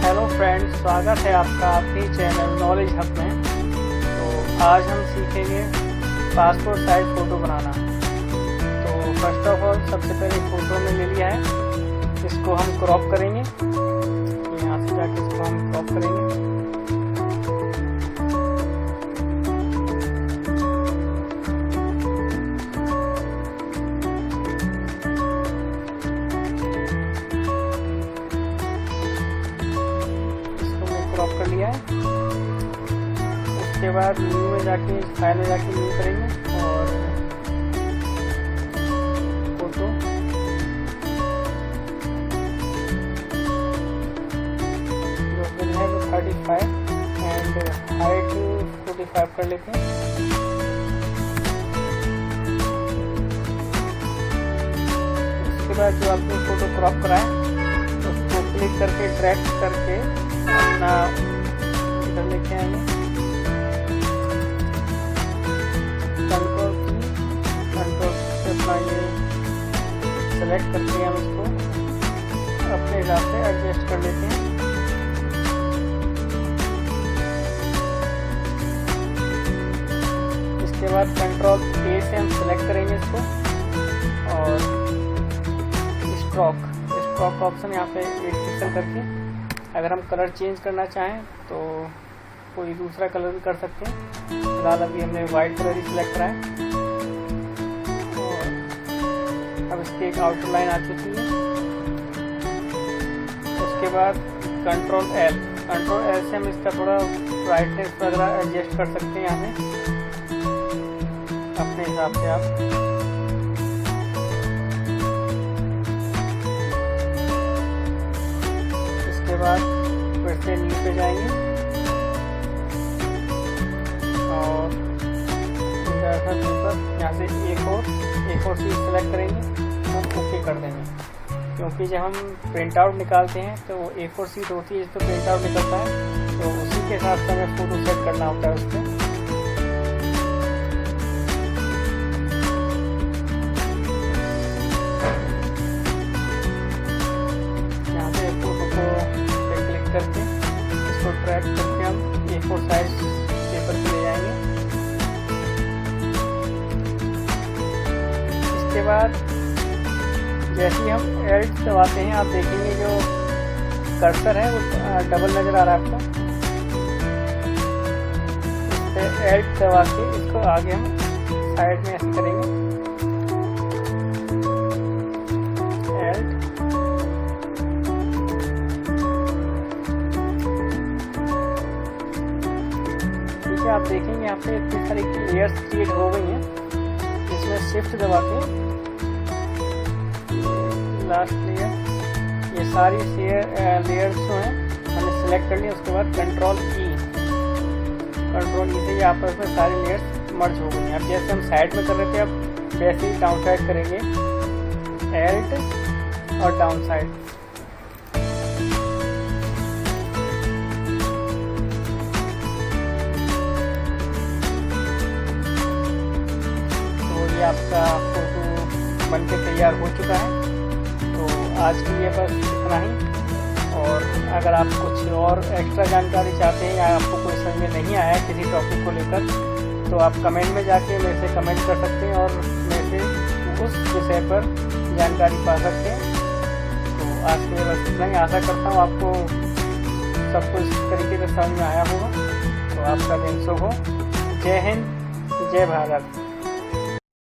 Hello friends, स्वागत है आपका अपनी चैनल नॉलेज हब में। तो आज हम सीखेंगे पासपोर्ट साइज फ़ोटो बनाना। तो फर्स्ट ऑफ ऑल सबसे पहले फ़ोटो में ले लिया है, इसको हम क्रॉप करेंगे। यहाँ से जाके इसको हम क्रॉप करेंगे। क्रॉप कर लिया है। उसके बाद न्यू में जाके फाइल में जाके न्यू करेंगे और फोटो जो बिल है वो 35 एंड हाइट 45 कर लेते हैं। उसके बाद जो आपने फोटो क्रॉप करा है उसको क्लिक करके ड्रैग करके अपना इधर लेके आएंगे। कंट्रोल से अपना ये सेलेक्ट करके हम इसको अपने हिसाब से एडजस्ट कर लेते हैं। इसके बाद कंट्रोल ए से हम सेलेक्ट करेंगे इसको और स्ट्रोक ऑप्शन यहाँ पे 8 पिक्सल करके अगर हम कलर चेंज करना चाहें तो कोई दूसरा कलर भी कर सकते हैं। फिलहाल अभी हमने वाइट कलर ही सिलेक्ट करा है और अब इसकी एक आउटर लाइन आ चुकी है। उसके बाद कंट्रोल एल से हम इसका थोड़ा ब्राइटनेस वगैरह एडजस्ट कर सकते हैं यहाँ पे अपने हिसाब से आप। उसके बाद फिर से न्यू पे जाएंगे और यहाँ से एक और चीज़ सेलेक्ट करेंगे, हम ओके कर देंगे। क्योंकि जब हम प्रिंट आउट निकालते हैं तो वो A4 शीट होती है जिसको प्रिंट आउट निकलता है, तो उसी के हिसाब से हमें फ़ोटो सेट करना होता है उस पर। करके इसको ट्रैक करके हम A4 साइज पेपर पे ले जाएंगे। इसके बाद जैसे ही हम एड दबाते हैं आप देखेंगे जो कर्सर है वो डबल नज़र आ रहा है आपको। इस पर एड दबा के इसको आगे हम साइड में ऐसे करेंगे। आप देखेंगे यहाँ पे इतनी सारी लेयर्स क्रिएट हो गई हैं। इसमें शिफ्ट दबा के लास्ट लेयर, ये सारी लेयर्स जो हैं हमने सेलेक्ट कर लिया। उसके बाद कंट्रोल ई से ये आपस में सारी लेयर्स मर्ज हो गई हैं। अब जैसे हम साइड में कर रहे थे अब वैसे ही डाउन साइड करेंगे, एल्ट और डाउन साइड। आपका फोटो बनके तैयार हो चुका है। तो आज के लिए बस इतना ही। और अगर आप कुछ और एक्स्ट्रा जानकारी चाहते हैं या आपको कोई समझ में नहीं आया किसी टॉपिक को लेकर तो आप कमेंट में जाके मेरे से कमेंट कर सकते हैं और मेरे से उस विषय पर जानकारी पा सकते हैं। तो आज के लिए बस इतना ही। आशा करता हूँ आपको सब कुछ तरीके से समझ में आया होगा। तो आपका दिन शुभ हो। जय हिंद, जय भारत।